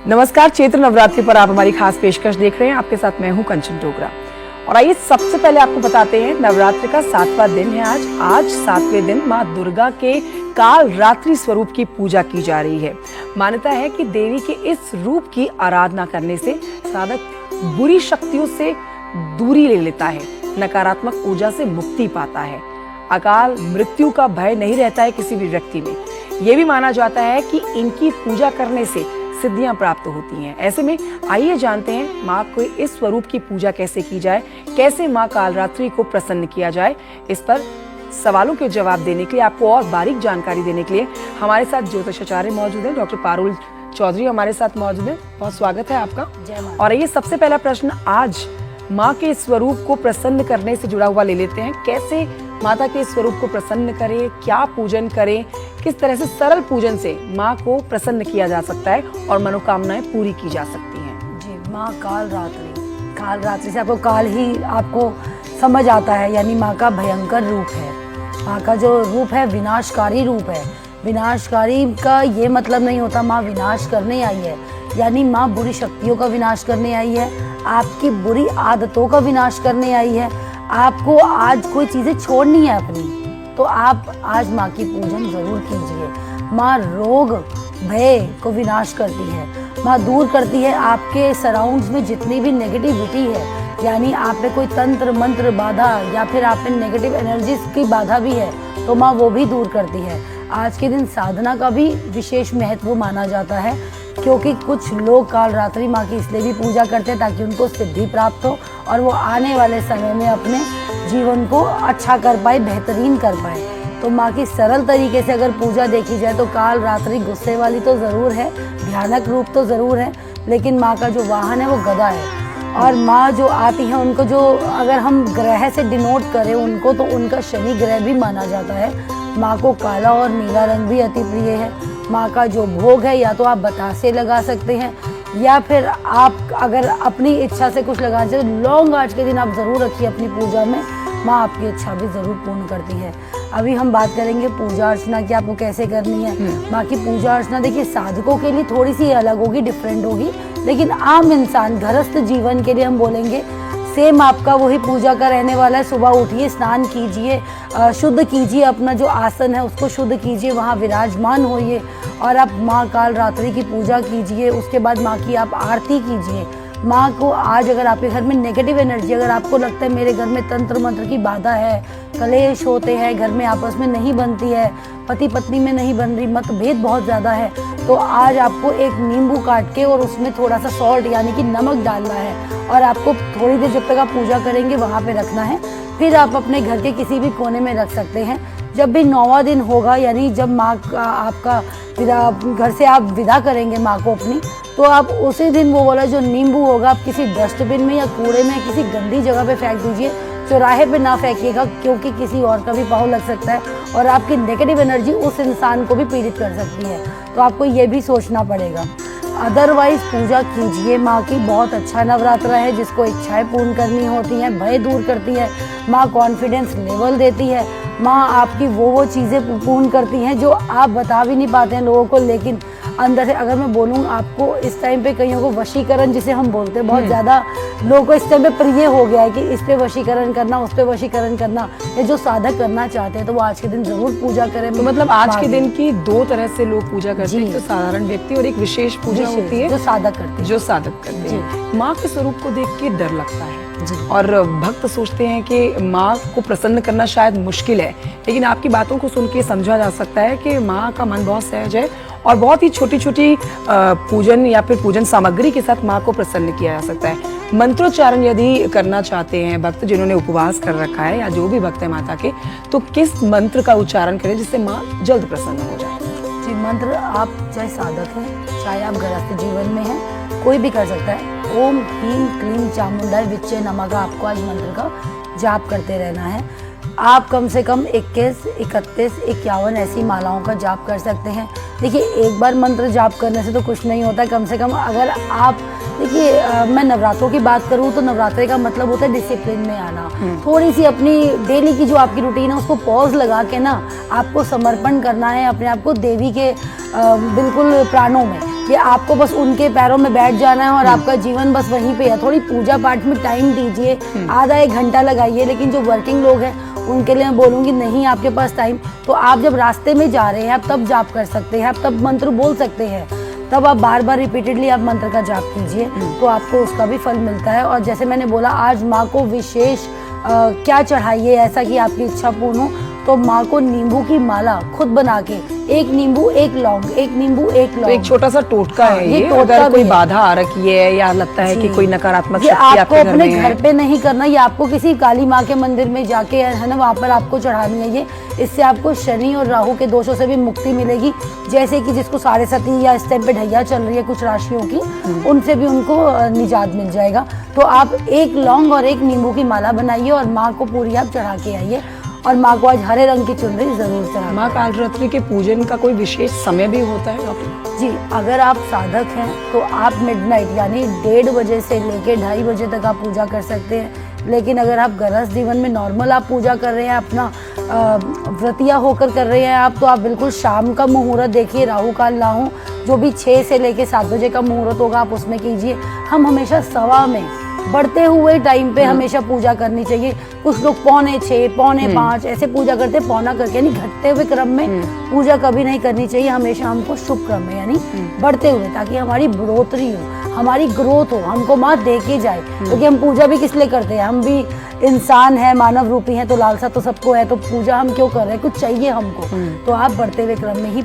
नमस्कार, चैत्र नवरात्रि पर आप हमारी खास पेशकश देख रहे हैं। आपके साथ मैं हूं कंचन डोगरा। और आइए सबसे पहले आपको बताते हैं, नवरात्रि का 7वां दिन है आज 7वें दिन माँ दुर्गा के काल रात्रि स्वरूप की पूजा की जा रही है। मान्यता है कि देवी के इस रूप की आराधना करने से साधक बुरी शक्तियों से दूरी ले लेता है, नकारात्मक ऊर्जा से मुक्ति पाता है, अकाल मृत्यु का भय नहीं रहता है किसी भी व्यक्ति में। ये भी माना जाता है कि इनकी पूजा करने से सिद्धियां प्राप्त होती हैं। ऐसे में आइए जानते हैं माँ को इस स्वरूप की पूजा कैसे की जाए, कैसे माँ कालरात्रि को प्रसन्न किया जाए। इस पर सवालों के जवाब देने के लिए, आपको और बारीक जानकारी देने के लिए हमारे साथ ज्योतिषाचार्य मौजूद हैं, डॉक्टर पारुल चौधरी हमारे साथ मौजूद है। बहुत स्वागत है आपका। और ये सबसे पहला प्रश्न आज माँ के स्वरूप को प्रसन्न करने से जुड़ा हुआ ले लेते हैं। कैसे माता के स्वरूप को प्रसन्न करें, क्या पूजन करें, किस तरह से सरल पूजन से माँ को प्रसन्न किया जा सकता है और मनोकामनाएं पूरी की जा सकती हैं। जी, माँ काल रात्रि से आपको काल ही आपको समझ आता है, यानी माँ का भयंकर रूप है। माँ का जो रूप है विनाशकारी रूप है। विनाशकारी का ये मतलब नहीं होता माँ विनाश करने आई है, यानी माँ बुरी शक्तियों का विनाश करने आई है, आपकी बुरी आदतों का विनाश करने आई है। आपको आज कोई चीज़ें छोड़नी है अपनी, तो आप आज माँ की पूजन जरूर कीजिए। माँ रोग भय को विनाश करती है, माँ दूर करती है आपके सराउंड्स में जितनी भी नेगेटिविटी है, यानी आप पे कोई तंत्र मंत्र बाधा या फिर आप पे नेगेटिव एनर्जीज की बाधा भी है तो माँ वो भी दूर करती है। आज के दिन साधना का भी विशेष महत्व माना जाता है, क्योंकि कुछ लोग काल रात्रि माँ की इसलिए भी पूजा करते हैं ताकि उनको सिद्धि प्राप्त हो और वो आने वाले समय में अपने जीवन को अच्छा कर पाए, बेहतरीन कर पाए। तो माँ की सरल तरीके से अगर पूजा देखी जाए तो काल रात्रि गुस्से वाली तो ज़रूर है, भयानक रूप तो ज़रूर है, लेकिन माँ का जो वाहन है वो गदा है। और माँ जो आती है उनको जो अगर हम ग्रह से डिनोट करें उनको, तो उनका शनि ग्रह भी माना जाता है। माँ को काला और नीला रंग भी अति प्रिय है। माँ का जो भोग है या तो आप बतासे लगा सकते हैं या फिर आप अगर अपनी इच्छा से कुछ लगाना चाहिए तो लौंग आज के दिन आप ज़रूर रखिए अपनी पूजा में। माँ आपकी इच्छा भी ज़रूर पूर्ण करती है। अभी हम बात करेंगे पूजा अर्चना की आपको कैसे करनी है। माँ की पूजा अर्चना देखिए साधकों के लिए थोड़ी सी अलग होगी, डिफरेंट होगी, लेकिन आम इंसान गृहस्थ जीवन के लिए हम बोलेंगे सेम आपका वही पूजा का रहने वाला है। सुबह उठिए, स्नान कीजिए, शुद्ध कीजिए अपना जो आसन है उसको शुद्ध कीजिए, वहाँ विराजमान होइए और आप माँ काल रात्रि की पूजा कीजिए। उसके बाद माँ की आप आरती कीजिए। माँ को आज अगर आपके घर में नेगेटिव एनर्जी, अगर आपको लगता है मेरे घर में तंत्र मंत्र की बाधा है, कलेश होते हैं, घर में आपस में नहीं बनती है, पति पत्नी में नहीं बन रही, मतभेद बहुत ज़्यादा है, तो आज आपको एक नींबू काट के और उसमें थोड़ा सा सॉल्ट यानी कि नमक डालना है और आपको थोड़ी देर जब तक आप पूजा करेंगे वहाँ पे रखना है। फिर आप अपने घर के किसी भी कोने में रख सकते हैं। जब भी 9वां दिन होगा, यानी जब माँ का आपका घर से आप विदा करेंगे माँ को अपनी, तो आप उसी दिन वो वाला जो नींबू होगा आप किसी डस्टबिन में या कूड़े में किसी गंदी जगह पे फेंक दीजिए। चौराहे पे ना फेंकिएगा, क्योंकि किसी और का भी पाँव लग सकता है और आपकी नेगेटिव एनर्जी उस इंसान को भी पीड़ित कर सकती है, तो आपको ये भी सोचना पड़ेगा। अदरवाइज पूजा कीजिए माँ की। बहुत अच्छा नवरात्र है, जिसको इच्छाएं पूर्ण करनी होती हैं, भय दूर करती है माँ, कॉन्फिडेंस लेवल देती है माँ, आपकी वो चीज़ें पूर्ण करती हैं जो आप बता भी नहीं पाते हैं लोगों को, लेकिन अंदर से अगर मैं बोलूँ आपको इस टाइम पे कईयों को वशीकरण जिसे हम बोलते हैं, बहुत ज़्यादा लोगों को इस टाइम पे प्रिय हो गया है कि इस पे वशीकरण करना, उस पे वशीकरण करना। ये जो साधक करना चाहते हैं तो वो आज के दिन जरूर पूजा करें। तो मतलब आज के दिन की दो तरह से लोग पूजा करते हैं, तो साधारण व्यक्ति और एक विशेष पूजा होती है जो साधक करते हैं। माँ के स्वरूप को देख के डर लगता है और भक्त सोचते हैं कि माँ को प्रसन्न करना शायद मुश्किल है, लेकिन आपकी बातों को सुन के समझा जा सकता है कि माँ का मन बहुत सहज है और बहुत ही छोटी छोटी पूजन या फिर पूजन सामग्री के साथ माँ को प्रसन्न किया जा सकता है। मंत्रोच्चारण यदि करना चाहते हैं भक्त जिन्होंने उपवास कर रखा है या जो भी भक्त है माता के, तो किस मंत्र का उच्चारण करें जिससे माँ जल्द प्रसन्न हो जाए? जी, मंत्र आप चाहे साधक हैं, चाहे आप गृहस्थ जीवन में हैं, कोई भी कर सकता है। ओम ह्रीं क्लीं चामुंडाय विच्चे नमः का आपको आज मंत्र का जाप करते रहना है। आप कम से कम 21, 31, 51 ऐसी मालाओं का जाप कर सकते हैं। देखिए, एक बार मंत्र जाप करने से तो कुछ नहीं होता, कम से कम अगर आप देखिए मैं नवरात्रों की बात करूँ तो नवरात्रि का मतलब होता है डिसिप्लिन में आना। थोड़ी सी अपनी डेली की जो आपकी रूटीन है उसको पॉज लगा के ना आपको समर्पण करना है अपने आप को देवी के बिल्कुल प्राणों में। कि आपको बस उनके पैरों में बैठ जाना है और आपका जीवन बस वहीं पे है। थोड़ी पूजा पाठ में टाइम दीजिए, आधा 1 घंटा लगाइए। लेकिन जो वर्किंग लोग हैं उनके लिए मैं बोलूँगी नहीं आपके पास टाइम, तो आप जब रास्ते में जा रहे हैं आप तब जाप कर सकते हैं, आप तब मंत्र बोल सकते हैं, तब आप बार बार रिपीटेडली आप मंत्र का जाप कीजिए तो आपको उसका भी फल मिलता है। और जैसे मैंने बोला आज माँ को विशेष क्या चढ़ाइए ऐसा कि आपकी इच्छा पूर्ण हो, तो माँ को नींबू की माला खुद बना के 1 नींबू 1 लौंग, 1 नींबू 1 तो लौंग। एक छोटा सा टोटका है ये, टोटका अगर कोई भी है। बाधा आ रखी है या लगता है कि कोई नकारात्मक ये शक्ति आपको आपके घर अपने में घर है, पे नहीं करना, ये आपको किसी काली माँ के मंदिर में जाके है ना वहाँ पर आपको चढ़ानी है ये। इससे आपको शनि और राहु के दोषों से भी मुक्ति मिलेगी। जैसे कि जिसको 7.5 या इस टाइम पे ढैया चल रही है कुछ राशियों की, उनसे भी उनको निजात मिल जाएगा। तो आप 1 लौंग और 1 नींबू की माला बनाइए और माँ को पूरी आप चढ़ा के आइए। और माँ को आज हरे रंग की चुनरी जरूर चढ़ा। माँ कालरात्रि के पूजन का कोई विशेष समय भी होता है डॉक्टर? जी, अगर आप साधक हैं तो आप मिडनाइट यानी 1:30 बजे से लेके 2:30 बजे तक आप पूजा कर सकते हैं। लेकिन अगर आप गृहस्थ जीवन में नॉर्मल आप पूजा कर रहे हैं, अपना व्रतिया होकर कर रहे हैं आप, तो आप बिल्कुल शाम का मुहूर्त देखिए, राहु काल ना हो, जो भी 6 से लेके 7 बजे का मुहूर्त होगा आप उसमें कीजिए। हम हमेशा सवा में बढ़ते हुए टाइम पे हमेशा पूजा करनी चाहिए। कुछ लोग 4:45, 4:45 ऐसे पूजा करते हैं, पौना करके, यानी घटते हुए क्रम में पूजा कभी नहीं करनी चाहिए। हमेशा हमको शुभ क्रम में यानी बढ़ते हुए, ताकि हमारी बढ़ोतरी हो, हमारी ग्रोथ हो, हमको माँ दे के जाए। क्योंकि हम पूजा भी किस लिए करते हैं, हम भी इंसान है, मानव रूपी है, तो लालसा तो सबको है, तो पूजा हम क्यों कर रहे हैं, कुछ चाहिए हमको। तो आप बढ़ते हुए क्रम में ही